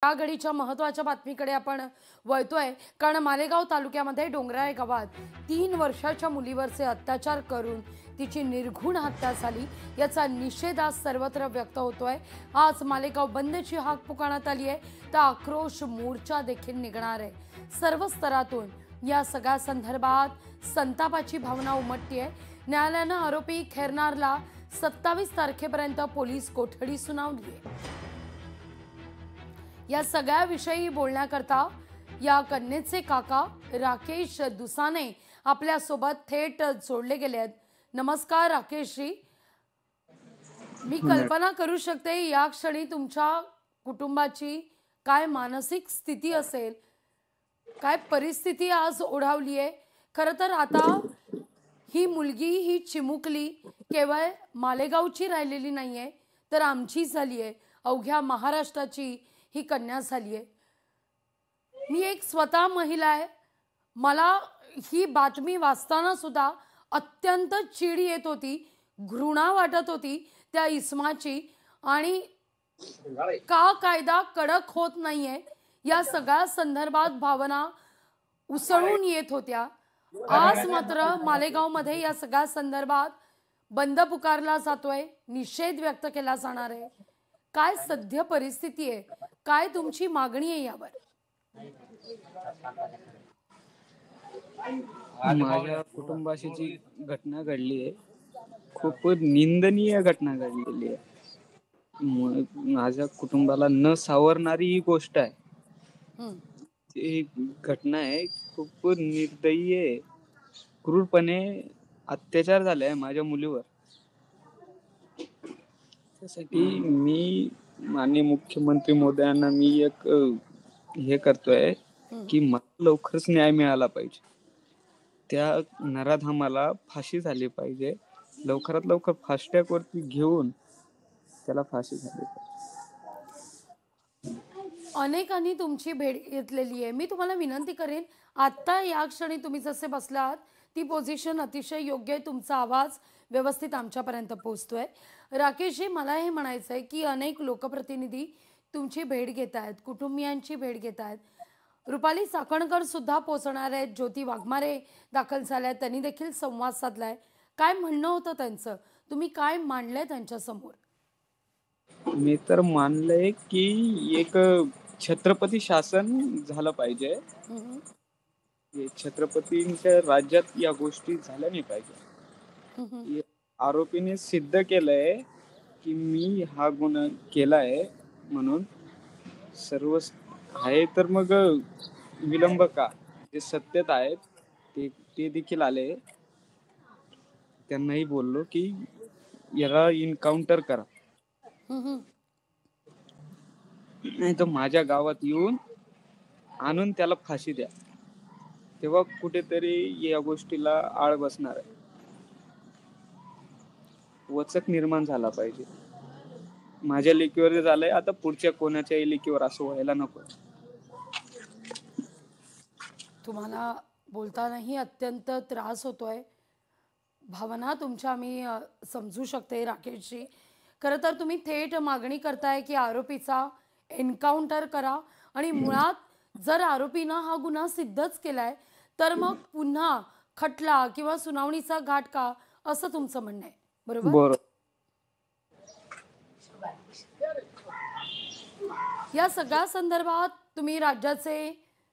या घडीच्या महत्त्वाच्या बातमीकडे आपण वळतोय, कारण मालेगाव तालुक्यामध्ये डोंगराळे गावात 3 वर्षाच्या मुलीवरचे अत्याचार करून तिची निर्घृण हत्या झाली, याचा निषेध आज सर्वत्र व्यक्त होतोय। आज मालेगाव बंदची हाक पुकारण्यात आली आहे, तर आक्रोश मोर्चा देखील निघणार आहे। सर्व स्तरातून या सगळ्या संदर्भात संतापाची भावना उमटते। न्यायालयानं आरोपी खैरनारला 27 तारखेपर्यंत पोलीस कोठडी सुनावली आहे। या सगळ्या विषयी बोलण्याकरता या कन्येचे काका राकेश दुसाने आपल्या सोबत थेट जोडले गेले आहेत। नमस्कार राकेशजी, मी कल्पना करू शकते या क्षणी तुमच्या कुटुंबाची काय मानसिक स्थिती असेल, काय परिस्थिती आज ओढावली आहे। खरं तर आता ही मुलगी, ही चिमुकली केवळ मालेगावची राहिलेली नाहीये, तर आमची झाली आहे, अवघ्या महाराष्ट्राची ही कन्या झाली आहे। मी एक स्वतः महिला आहे, मला ही बातमी वाचताना सुद्धा अत्यंत चीड येत होती, घृणा वाटत होती त्या इस्माची, आणि का कायदा कडक होत नाहीये या सगळ्या संदर्भात भावना उसळून येत होत्या। आज मात्र मालेगावमध्ये या सगळ्या संदर्भात बंद पुकारला जातोय, निषेध व्यक्त केला जाणार आहे। काय सध्या परिस्थिती आहे, काय तुमची मागणी आहे यावर? माझ्या कुटुंबाशी जी घटना घडली आहे, खूप निंदनीय घटना घडलेली आहे। माझ्या कुटुंबाला न सावरणारी ही गोष्ट आहे। ती घटना आहे, खूप निर्दयी आहे, क्रूरपणे अत्याचार झालाय माझ्या मुलीवर। त्यासाठी मी माननीय मुख्यमंत्री महोदयांना मी एक हे करतोय की मला लवकरच न्याय मिळाला पाहिजे, त्या नराधमाला फाशी झाली पाहिजे, लवकरात लवकर फास्ट ट्रॅक वरती घेऊन त्याला फाशी झाली पाहिजे। अनेकांनी तुमची भेट घेतलेली आहे, मी तुम्हाला विनंती करेन, आता या क्षणी तुम्ही जसे बसलात ती पोझिशन अतिशय योग्य आहे, तुमचा आवाज व्यवस्थित आमच्यापर्यंत पोहोचतोय। राकेशजी, मला हे म्हणायचं आहे की अनेक लोकप्रतिनिधी तुमची भेट घेत आहेत, कुटुंबियांची भेट घेत आहेत, रुपाली चाकणकर सुद्धा पोहोचणार आहेत, ज्योती वाघमारे दाखल झाल्या आहेत, त्यांनी देखील संवाद साधलाय। काय म्हणणं होतं त्यांचं, तुम्ही काय मांडलंय त्यांच्या समोर? मी तर मानलंय की एक छत्रपती शासन झालं पाहिजे, छत्रपतींच्या राज्यात या गोष्टी झाल्या नाही पाहिजे। आरोपीने सिद्ध केलंय की मी हा गुन्हा केलाय म्हणून, सर्व आहे तर मग विलंब का? जे सत्यता आहेत ते देखील आले, त्यांनाही बोललो की याला इन्काउंटर करा, नाही तर माझ्या गावात येऊन आणून त्याला फाशी द्या, तेव्हा कुठेतरी या गोष्टीला आळ बसणार आहे, वचक निर्माण झाला पाहिजे। माझ्या लेकीवर झालंय, आता पुढच्या कोणाच्याही लेकीवर असं व्हायला नको। तुम्हाला बोलतानाही अत्यंत त्रास होतोय, भावना तुमच्या मी समजू शकते राकेशजी। खरं तर तुम्ही थेट मागणी करताय की आरोपीचा एन्काउंटर करा, आणि मुळात जर आरोपीनं हा गुन्हा सिद्धच केलाय तर मग पुन्हा खटला किंवा सुनावणीचा घाट का, असं तुमचं म्हणणं आहे, बरोबर? या सगळ्या संदर्भात तुम्ही राज्याचे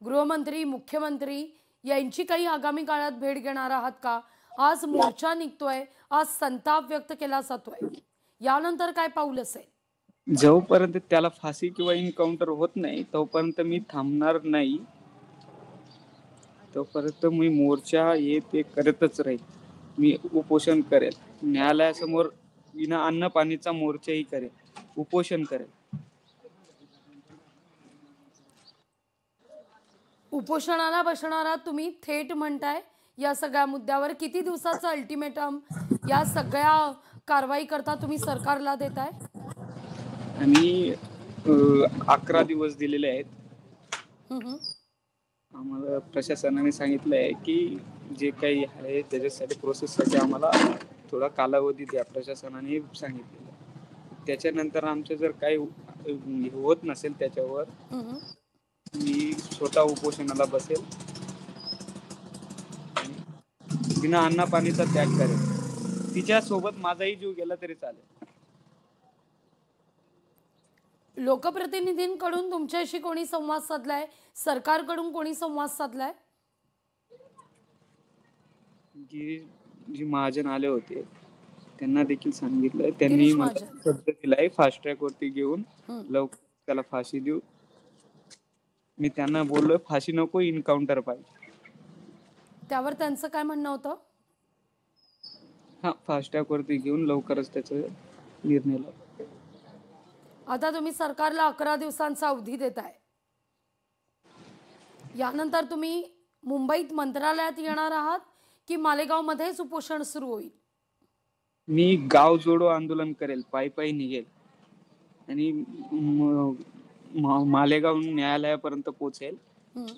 गृहमंत्री, मुख्यमंत्री यांची काही आगामी काळात भेट घेणार आहात का? आज मोर्चा निघतोय, आज संताप व्यक्त केला जातोय, यानंतर काय पाऊल असेल? जोपर्यंत त्याला फाशी किंवा इन्काउंटर होत नाही तोपर्यंत मी थांबणार नाही, तोपर्यंत मी मोर्चा हे ते करतच राहील। मी उपोषण करेल, न्यायालयासमोर विना अन्न पाणीचा मोर्चाही करेल, उपोषण करेल। उपोषणाला बसणार आहात तुम्ही, थेट म्हणताय या सगळ्या मुद्द्यावर? किती दिवसाचा अल्टिमेटम या सगळ्या कारवाई करता तुम्ही सरकारला देताय? आणि 11 दिवस दिलेले आहेत। आम्हाला प्रशासनाने सांगितलंय की जे काही आहे त्याच्यासाठी प्रोसेससाठी आम्हाला थोडा कालावधी द्या, प्रशासनाने सांगितलेलं। त्याच्यानंतर आमचं जर काही होत नसेल त्याच्यावर हम्म. मी स्वतः उपोषणाला बसेल. बिना अन्ना पाणीचा त्याग करेल. तिच्या सोबत माझाही जीव गेला तरी चालेल. लोकप्रतिनिधींकडून तुमच्याशी कोणी संवाद साधलाय? सरकारकडून कोणी संवाद साधलाय? जी महाजन आले होते त्यांना देखील सांगितलं. त्यांनी गिरीश मला महाजन. शब्द दिलाय फास्ट ट्रॅक वरती घेऊन हम्म. लवकर त्याला फाशी देऊ. मी त्यांना बोललोय फाशी नको, इन्काउंटर पाहिजे. त्यावर त्यांचं काय म्हणणं होतं? हा, फास्ट ट्रॅक वरती घेऊन लवकरच त्याचा निर्णय लावू. आता तुम्ही सरकारला 11 दिवसांचा अवधी देताय. यानंतर तुम्ही मुंबईत मंत्रालयात येणार आहात की मालेगावमध्येच उपोषण सुरू होईल? मी गाव जोडो आंदोलन करेल, पायी पायी निघेल आणि मालेगाव न्यायालयापर्यंत पोहोचेल. हम्म.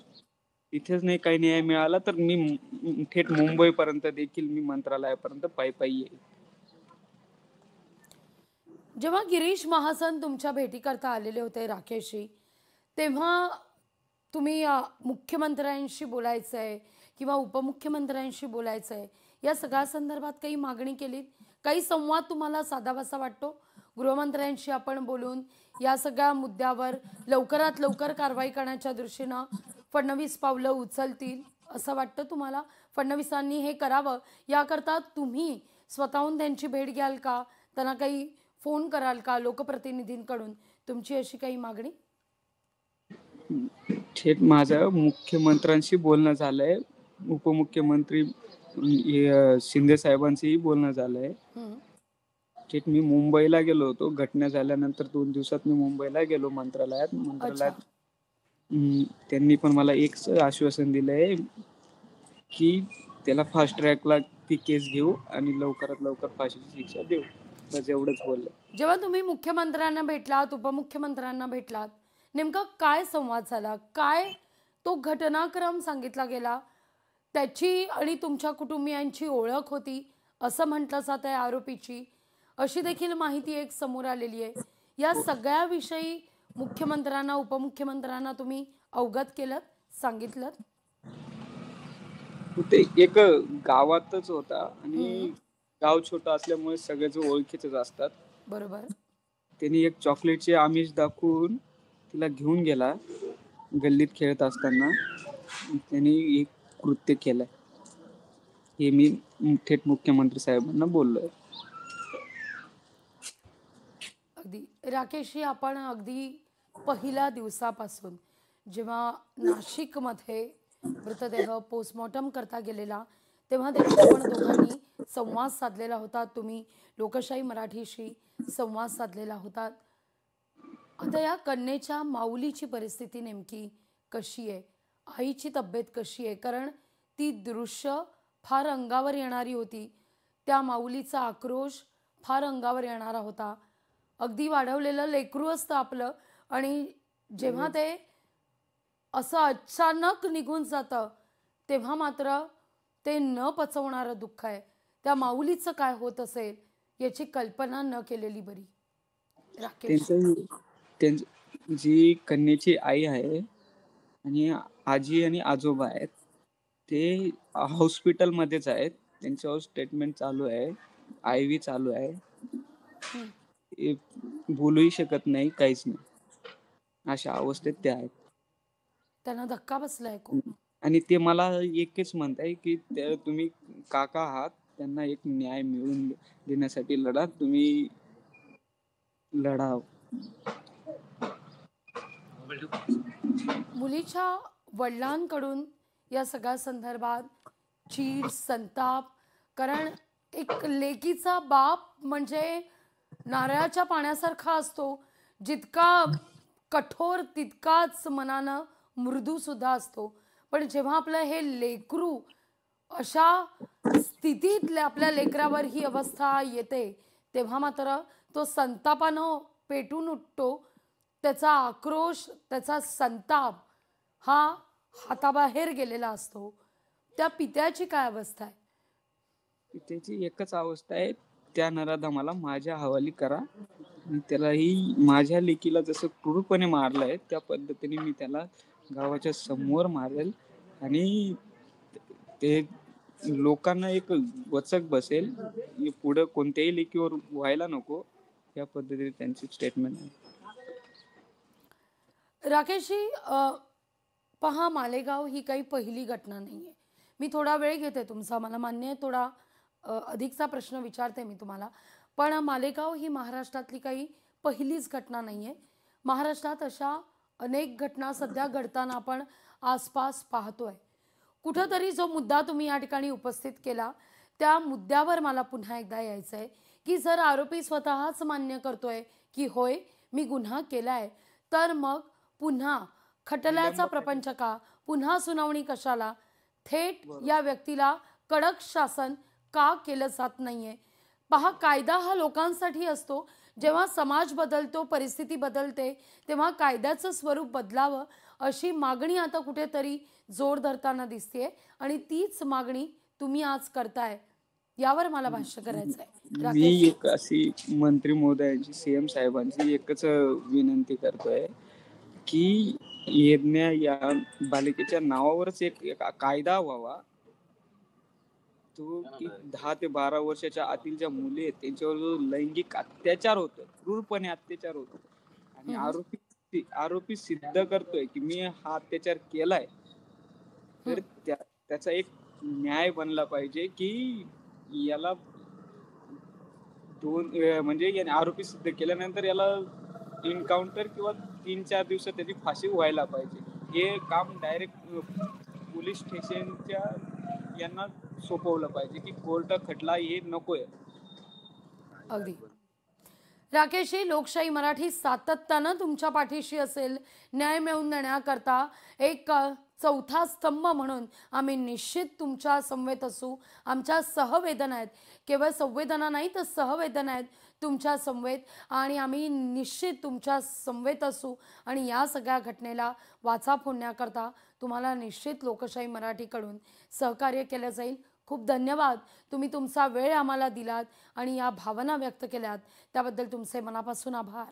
इथेच नाही काही न्याय मिळाला तर मी थेट मुंबईपर्यंत देखील मी मंत्रालयापर्यंत पायी पायी येईल. जेव्हा गिरीश महाजन तुमच्या भेटीकरता आलेले होते राकेशजी, तेव्हा तुम्ही मुख्यमंत्र्यांशी बोलायचं आहे किंवा उपमुख्यमंत्र्यांशी बोलायचं आहे या सगळ्या संदर्भात काही मागणी केली? काही संवाद तुम्हाला साधावासा वाटतो? गृहमंत्र्यांशी आपण बोलून या सगळ्या मुद्द्यावर लवकरात लवकर कारवाई करण्याच्या दृष्टीनं फडणवीस पावलं उचलतील असं वाटतं तुम्हाला? फडणवीसांनी हे करावं याकरता तुम्ही स्वतःहून त्यांची भेट घ्याल का? त्यांना काही फोन कराल का लोकप्रतिनिधींकडून? तुमची अशी काही मागणी? थेट माझं मुख्यमंत्र्यांशी बोलणं झालंय, उपमुख्यमंत्री शिंदे साहेबांशीही बोलणं झालंय. थेट मी मुंबईला गेलो होतो. घटना झाल्यानंतर 2 दिवसात मी मुंबईला गेलो मंत्रालयात. त्यांनी पण मला एक आश्वासन दिलंय की त्याला फास्ट ट्रॅकला ती केस घेऊ आणि लवकरात लवकर फाशीची शिक्षा देऊ. बस एवढंच बोलले. जेव्हा तुम्ही मुख्यमंत्र्यांना भेटलात, उपमुख्यमंत्र्यांना भेटलात, नेमका काय संवाद झाला? काय तो घटनाक्रम सांगितला गेला? त्याची आणि तुमच्या कुटुंबियांची ओळख होती असं म्हटलं जात आहे आरोपीची, अशी देखील माहिती एक समोर आलेली आहे. या सगळ्याविषयी मुख्यमंत्र्यांना उपमुख्यमंत्र्यांना तुम्ही अवगत केलं, सांगितलं? ते एक गावातच होता आणि गाव छोटं असल्यामुळे सगळेच ओळखीचेच असतात. बरोबर. त्यांनी एक चॉकलेटचे आमिष दाखवून तिला घेऊन गेला. गल्लीत खेळत असताना त्यांनी एक कृत्य केलंय हे मी थेट मुख्यमंत्री साहेबांना बोललोय. अगदी राकेशजी, आपण अगदी पहिल्या दिवसापासून जेव्हा नाशिकमध्ये मृतदेह पोस्टमॉर्टम करता गेलेला तेव्हा देखील आपण दोघांनी संवाद साधलेला होता. तुम्ही लोकशाही मराठीशी संवाद साधलेला होता. आता या कन्येच्या माऊलीची परिस्थिती नेमकी कशी आहे? आईची तब्येत कशी आहे? कारण ती दृश्य फार अंगावर येणारी होती. त्या माऊलीचा आक्रोश फार अंगावर येणारा होता. अगदी वाढवलेलं लेकरू असतं आपलं आणि जेव्हा ते असं अचानक निघून जातं तेव्हा मात्र ते न पचवणारं दुःख आहे. त्या माऊलीचं काय होत असेल याची कल्पना न केलेली बरी. राकेश, जी कन्येची आई आहे आणि आजी आणि आजोबा आहेत ते हॉस्पिटलमध्येच आहेत. त्यांच्यावर ट्रीटमेंट चालू आहे, IV चालू आहे. बोलूही शकत नाही, काहीच नाही, अशा अवस्थेत ते आहेत. त्यांना धक्का बसलाय खूप. आणि ते मला एकच म्हणताय की तुम्ही काका आहात, त्यांना एक न्याय मिळवून देण्यासाठी लढा, तुम्ही लढा. मुलीच्या वडिलांकडून या सगळ्या संदर्भात चीड, संताप, कारण एक लेकीचा बाप म्हणजे नारळाच्या पाण्यासारखा असतो. जितका कठोर तितकाच मनानं मृदू सुद्धा असतो. पण जेव्हा आपलं हे लेकरू अशा स्थितीत आपल्या लेकरावर ही अवस्था येते तेव्हा मात्र तो संतापानं पेटून उठतो. त्याचा आक्रोश, त्याचा संताप हा हाताबाहेर गेलेला असतो. त्या पित्याची काय अवस्था आहे? पित्याची एकच अवस्था आहे, त्या नराधमाला माझ्या हवाली करा, आणि त्यालाही माझ्या लेकीला जसं क्रूरपणे मारलंय त्या पद्धतीने मी त्याला गावाच्या समोर मारेल आणि ते लोकांना एक वचक बसेल की पुढं कोणत्याही लेकीवर व्हायला नको, या पद्धतीने त्यांची स्टेटमेंट आहे. राकेशजी, पहा, मालेगाव ही काही पहिली घटना नाही आहे. मी थोडा वेळ घेते तुमचा, मला मान्य आहे, थोडा अधिकचा प्रश्न विचारते मी तुम्हाला. पण मालेगाव ही महाराष्ट्रातली काही पहिलीच घटना नाही आहे. महाराष्ट्रात अशा अनेक घटना सध्या घडताना आपण आसपास पाहतोय. कुठंतरी जो मुद्दा तुम्ही या ठिकाणी उपस्थित केला त्या मुद्द्यावर मला पुन्हा एकदा यायचं आहे की जर आरोपी स्वतःच मान्य करतोय की होय मी गुन्हा केलाय, तर मग पुन्हा खटल्याचा प्रपंच का, पुन्हा सुनावणी कशाला, थेट या व्यक्तीला कडक शासन का केलं जात नाहीये? पहा, कायदा हा लोकांसाठी असतो. जेव्हा समाज बदलतो, परिस्थिती बदलते, तेव्हा कायद्याचं स्वरूप बदलावं अशी मागणी आता कुठेतरी जोर धरताना दिसतेय आणि तीच मागणी तुम्ही आज करताय. यावर मला भाष्य करायचं आहे. मी एक अशी मंत्री महोदयांची, सीएम साहेबांची एकच विनंती करतोय की यज्ञ या बालिकेच्या नावावरच एक कायदा व्हावा, तो की 10 ते 12 वर्षाच्या आतील ज्या मुली आहेत त्यांच्यावर जो लैंगिक अत्याचार होतो, क्रूरपणे अत्याचार होतो आणि आरोपी सिद्ध करतोय की मी हा अत्याचार केलाय, तर त्याचा एक न्याय बनला पाहिजे की याला म्हणजे याने आरोपी सिद्ध केल्यानंतर याला एन्काउंटर किंवा 3-4 दिवसात त्याची फाशी व्हायला पाहिजे. हे काम डायरेक्ट पोलीस स्टेशनच्या यांना सोपवलं पाहिजे की कोर्ट खटला हे नकोय. अगदी राकेशजी, लोकशाही मराठी सातत्यानं तुमच्या पाठीशी असेल. न्याय मिळवून देण्याकरता एक चौथा स्तंभ म्हणून आम्ही निश्चित तुमच्या समवेत असू. आमच्या सहवेदना आहेत, केवळ संवेदना नाही तर सहवेदना आहेत तुमच्या समवेत, आणि आम्ही निश्चित तुमच्या समवेत असू. आणि या सगळ्या घटनेला वाचा फोडण्याकरता तुम्हाला निश्चित लोकशाही मराठीकडून सहकार्य केलं जाईल. खूप धन्यवाद. तुम्ही तुमचा वेळ आम्हाला दिलात आणि या भावना व्यक्त केल्यात, त्याबद्दल तुमचे मनापासून आभार.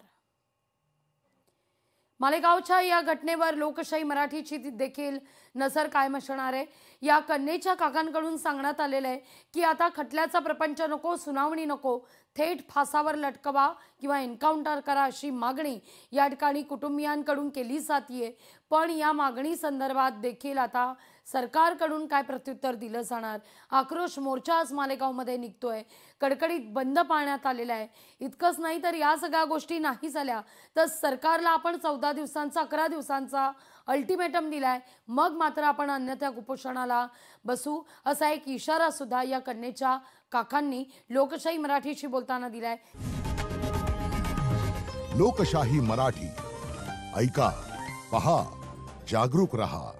मालेगावच्या या घटनेवर लोकशाही मराठीची देखील नजर कायम असणार आहे. या कन्येच्या काकांकडून सांगण्यात आलेलं आहे की आता खटल्याचा प्रपंच नको, सुनावणी नको, थेट फासावर लटकवा किंवा एन्काउंटर करा अशी मागणी या ठिकाणी कुटुंबियांकडून केली जातीये. पण या मागणी संदर्भात देखील आता सरकारकडून काय प्रत्युत्तर दिलं जाणार? आक्रोश मोर्चा आज मालेगावमध्ये निघतोय. कडकडीत बंद पाळण्यात आलेला आहे. इतकंच नाही तर या सगळ्या गोष्टी नाही झाल्या तर सरकारला आपण 14 दिवसांचा 11 दिवसांचा अल्टिमेटम दिलाय, मग मात्र आपण अन्यथा कुपोषणाला बसू असा एक इशारा सुद्धा या कन्येच्या काकांनी लोकशाही मराठीशी बोलताना दिलाय. लोकशाही मराठी ऐका, पहा, जागरूक रहा.